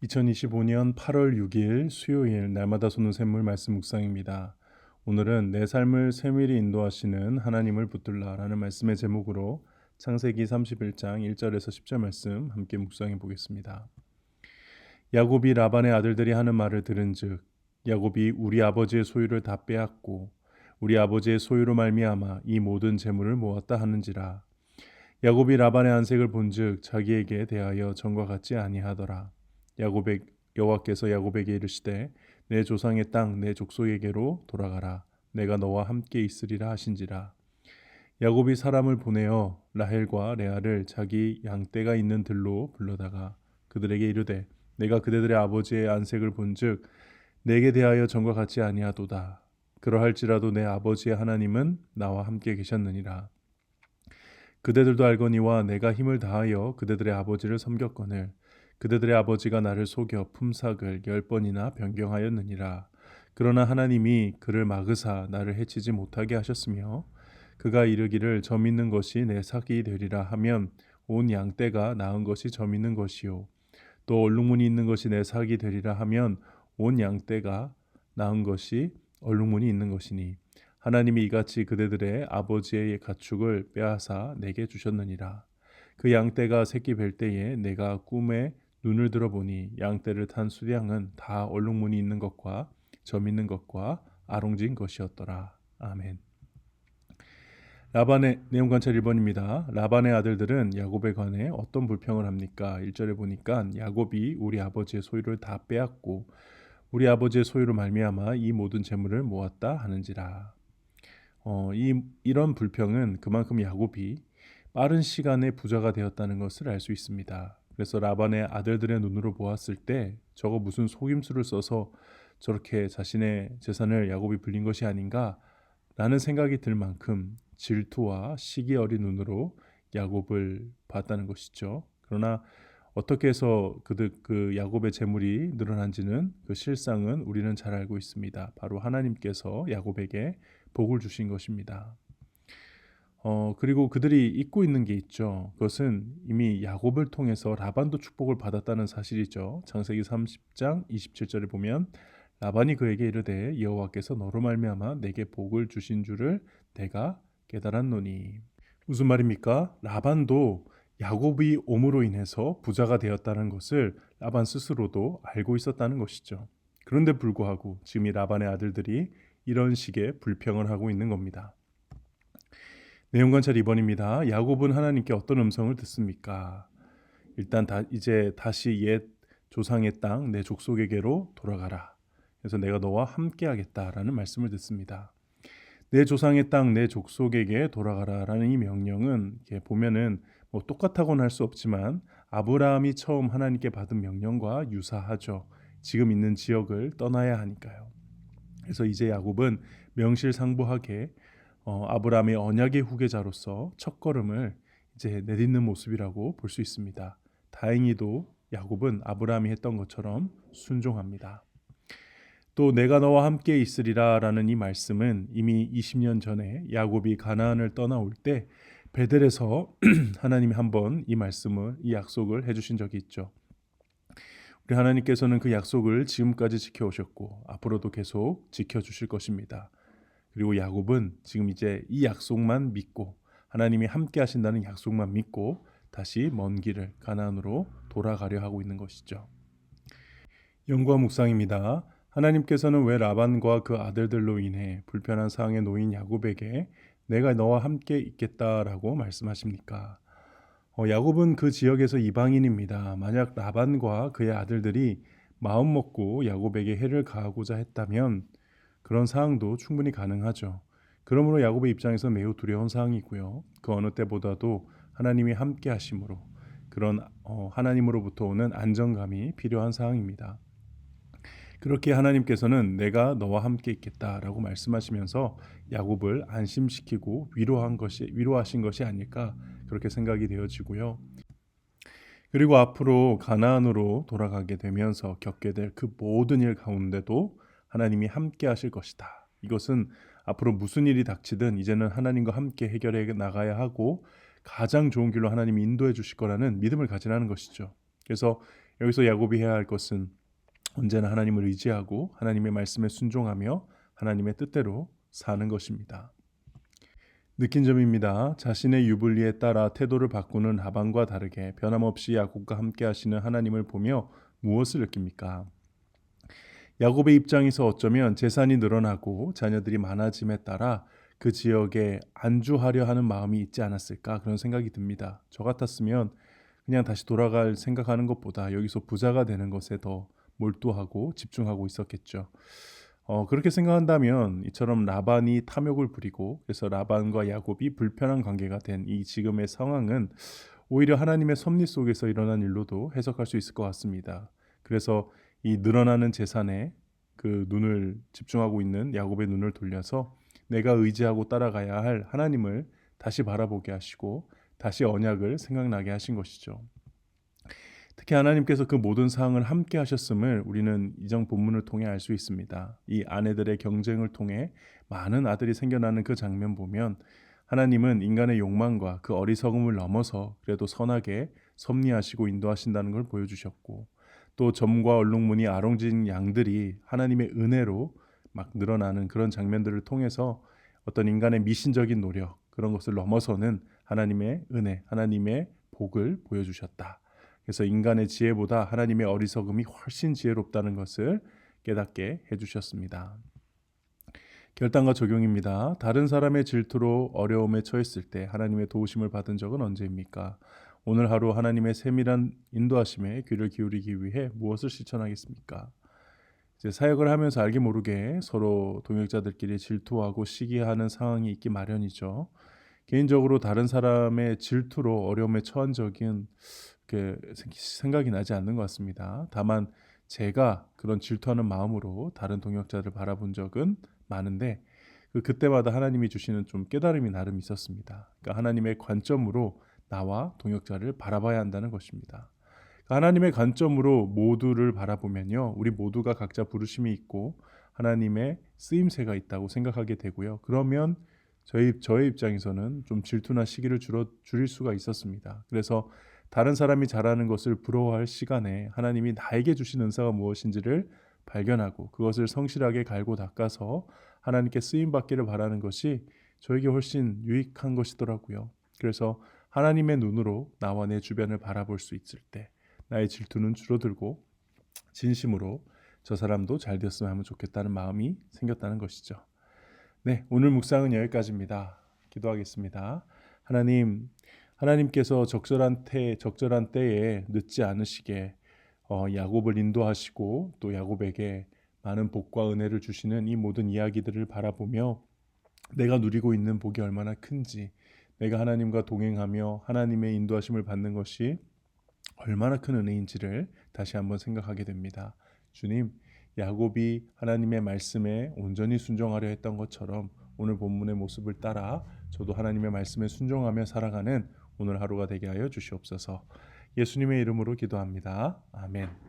2025년 8월 6일 수요일 날마다 솟는 샘물 말씀 묵상입니다. 오늘은 내 삶을 세밀히 인도하시는 하나님을 붙들라라는 말씀의 제목으로 창세기 31장 1절에서 10절 말씀 함께 묵상해 보겠습니다. 야곱이 라반의 아들들이 하는 말을 들은즉 야곱이 우리 아버지의 소유를 다 빼앗고 우리 아버지의 소유로 말미암아 이 모든 재물을 모았다 하는지라. 야곱이 라반의 안색을 본즉 자기에게 대하여 전과 같지 아니하더라. 야곱의 여호와께서 야곱에게 이르시되 내 조상의 땅 내 족속에게로 돌아가라. 내가 너와 함께 있으리라 하신지라. 야곱이 사람을 보내어 라헬과 레아를 자기 양떼가 있는 들로 불러다가 그들에게 이르되 내가 그대들의 아버지의 안색을 본즉 내게 대하여 전과 같지 아니하도다. 그러할지라도 내 아버지의 하나님은 나와 함께 계셨느니라. 그대들도 알거니와 내가 힘을 다하여 그대들의 아버지를 섬겼거늘 그대들의 아버지가 나를 속여 품삯을 10번이나 변경하였느니라. 그러나 하나님이 그를 막으사 나를 해치지 못하게 하셨으며 그가 이르기를 점 있는 것이 내 삭이 되리라 하면 온 양떼가 나은 것이 점 있는 것이요 또 얼룩무늬 있는 것이 내 삭이 되리라 하면 온 양떼가 나은 것이 얼룩무늬 있는 것이니 하나님이 이같이 그대들의 아버지의 가축을 빼앗아 내게 주셨느니라. 그 양떼가 새끼 뵐 때에 내가 꿈에 눈을 들어보니 양떼를 탄 수량은 다 얼룩무늬 있는 것과 점 있는 것과 아롱진 것이었더라. 아멘. 라반의 내용 관찰 1번입니다. 라반의 아들들은 야곱에 관해 어떤 불평을 합니까? 1절에 보니까 야곱이 우리 아버지의 소유를 다 빼앗고 우리 아버지의 소유로 말미암아 이 모든 재물을 모았다 하는지라. 이런 불평은 그만큼 야곱이 빠른 시간에 부자가 되었다는 것을 알 수 있습니다. 그래서 라반의 아들들의 눈으로 보았을 때 저거 무슨 속임수를 써서 저렇게 자신의 재산을 야곱이 불린 것이 아닌가 라는 생각이 들 만큼 질투와 시기 어린 눈으로 야곱을 봤다는 것이죠. 그러나 어떻게 해서 그 야곱의 재물이 늘어난지는 그 실상은 우리는 잘 알고 있습니다. 바로 하나님께서 야곱에게 복을 주신 것입니다. 그리고 그들이 잊고 있는 게 있죠. 그것은 이미 야곱을 통해서 라반도 축복을 받았다는 사실이죠. 창세기 30장 27절에 보면 라반이 그에게 이르되 여호와께서 너로 말미암아 내게 복을 주신 줄을 내가 깨달았노니. 무슨 말입니까? 라반도 야곱이 옴으로 인해서 부자가 되었다는 것을 라반 스스로도 알고 있었다는 것이죠. 그런데 불구하고 지금 이 라반의 아들들이 이런 식의 불평을 하고 있는 겁니다. 내용 관찰 2번입니다. 야곱은 하나님께 어떤 음성을 듣습니까? 일단 이제 다시 옛 조상의 땅 내 족속에게로 돌아가라. 그래서 내가 너와 함께하겠다라는 말씀을 듣습니다. 내 조상의 땅 내 족속에게 돌아가라라는 이 명령은 이렇게 보면은 뭐 똑같다고는 할 수 없지만 아브라함이 처음 하나님께 받은 명령과 유사하죠. 지금 있는 지역을 떠나야 하니까요. 그래서 이제 야곱은 명실상부하게 아브라함의 언약의 후계자로서 첫걸음을 이제 내딛는 모습이라고 볼 수 있습니다. 다행히도 야곱은 아브라함이 했던 것처럼 순종합니다. 또 내가 너와 함께 있으리라 라는 이 말씀은 이미 20년 전에 야곱이 가나안을 떠나올 때 베델에서 하나님이 한번 이 말씀을 이 약속을 해주신 적이 있죠. 우리 하나님께서는 그 약속을 지금까지 지켜오셨고 앞으로도 계속 지켜주실 것입니다. 그리고 야곱은 지금 이제 이 약속만 믿고 하나님이 함께 하신다는 약속만 믿고 다시 먼 길을 가나안으로 돌아가려 하고 있는 것이죠. 연구와 묵상입니다. 하나님께서는 왜 라반과 그 아들들로 인해 불편한 상황에 놓인 야곱에게 내가 너와 함께 있겠다라고 말씀하십니까? 야곱은 그 지역에서 이방인입니다. 만약 라반과 그의 아들들이 마음 먹고 야곱에게 해를 가하고자 했다면 그런 상황도 충분히 가능하죠. 그러므로 야곱의 입장에서 매우 두려운 상황이고요. 그 어느 때보다도 하나님이 함께 하심으로 그런 하나님으로부터 오는 안정감이 필요한 상황입니다. 그렇게 하나님께서는 내가 너와 함께 있겠다라고 말씀하시면서 야곱을 안심시키고 위로하신 것이 아닐까 그렇게 생각이 되어지고요. 그리고 앞으로 가나안으로 돌아가게 되면서 겪게 될 그 모든 일 가운데도 하나님이 함께 하실 것이다. 이것은 앞으로 무슨 일이 닥치든 이제는 하나님과 함께 해결해 나가야 하고 가장 좋은 길로 하나님이 인도해 주실 거라는 믿음을 가지라는 것이죠. 그래서 여기서 야곱이 해야 할 것은 언제나 하나님을 의지하고 하나님의 말씀에 순종하며 하나님의 뜻대로 사는 것입니다. 느낀 점입니다. 자신의 유불리에 따라 태도를 바꾸는 하반과 다르게 변함없이 야곱과 함께 하시는 하나님을 보며 무엇을 느낍니까? 야곱의 입장에서 어쩌면 재산이 늘어나고 자녀들이 많아짐에 따라 그 지역에 안주하려 하는 마음이 있지 않았을까 그런 생각이 듭니다. 저 같았으면 그냥 다시 돌아갈 생각하는 것보다 여기서 부자가 되는 것에 더 몰두하고 집중하고 있었겠죠. 그렇게 생각한다면 이처럼 라반이 탐욕을 부리고 그래서 라반과 야곱이 불편한 관계가 된 이 지금의 상황은 오히려 하나님의 섭리 속에서 일어난 일로도 해석할 수 있을 것 같습니다. 그래서 이 늘어나는 재산에 그 눈을 집중하고 있는 야곱의 눈을 돌려서 내가 의지하고 따라가야 할 하나님을 다시 바라보게 하시고 다시 언약을 생각나게 하신 것이죠. 특히 하나님께서 그 모든 사항을 함께 하셨음을 우리는 이전 본문을 통해 알 수 있습니다. 이 아내들의 경쟁을 통해 많은 아들이 생겨나는 그 장면 보면 하나님은 인간의 욕망과 그 어리석음을 넘어서 그래도 선하게 섭리하시고 인도하신다는 걸 보여주셨고 또 점과 얼룩무늬 아롱진 양들이 하나님의 은혜로 막 늘어나는 그런 장면들을 통해서 어떤 인간의 미신적인 노력 그런 것을 넘어서는 하나님의 은혜, 하나님의 복을 보여주셨다. 그래서 인간의 지혜보다 하나님의 어리석음이 훨씬 지혜롭다는 것을 깨닫게 해주셨습니다. 결단과 적용입니다. 다른 사람의 질투로 어려움에 처했을 때 하나님의 도우심을 받은 적은 언제입니까? 오늘 하루 하나님의 세밀한 인도하심에 귀를 기울이기 위해 무엇을 실천하겠습니까? 이제 사역을 하면서 알게 모르게 서로 동역자들끼리 질투하고 시기하는 상황이 있기 마련이죠. 개인적으로 다른 사람의 질투로 어려움에 처한 적은 생각이 나지 않는 것 같습니다. 다만 제가 그런 질투하는 마음으로 다른 동역자를 바라본 적은 많은데 그때마다 하나님이 주시는 좀 깨달음이 나름 있었습니다. 그러니까 하나님의 관점으로 나와 동역자를 바라봐야 한다는 것입니다. 그러니까 하나님의 관점으로 모두를 바라보면요, 우리 모두가 각자 부르심이 있고 하나님의 쓰임새가 있다고 생각하게 되고요. 그러면 저의 입장에서는 좀 질투나 시기를 줄일 수가 있었습니다. 그래서 다른 사람이 잘하는 것을 부러워할 시간에 하나님이 나에게 주신 은사가 무엇인지를 발견하고 그것을 성실하게 갈고 닦아서 하나님께 쓰임받기를 바라는 것이 저에게 훨씬 유익한 것이더라고요. 그래서 하나님의 눈으로 나와 내 주변을 바라볼 수 있을 때 나의 질투는 줄어들고 진심으로 저 사람도 잘 됐으면 하면 좋겠다는 마음이 생겼다는 것이죠. 네, 오늘 묵상은 여기까지입니다. 기도하겠습니다. 하나님께서 적절한 때에 늦지 않으시게 야곱을 인도하시고 또 야곱에게 많은 복과 은혜를 주시는 이 모든 이야기들을 바라보며 내가 누리고 있는 복이 얼마나 큰지, 내가 하나님과 동행하며 하나님의 인도하심을 받는 것이 얼마나 큰 은혜인지를 다시 한번 생각하게 됩니다. 주님, 야곱이 하나님의 말씀에 온전히 순종하려 했던 것처럼 오늘 본문의 모습을 따라 저도 하나님의 말씀에 순종하며 살아가는 오늘 하루가 되게 하여 주시옵소서. 예수님의 이름으로 기도합니다. 아멘.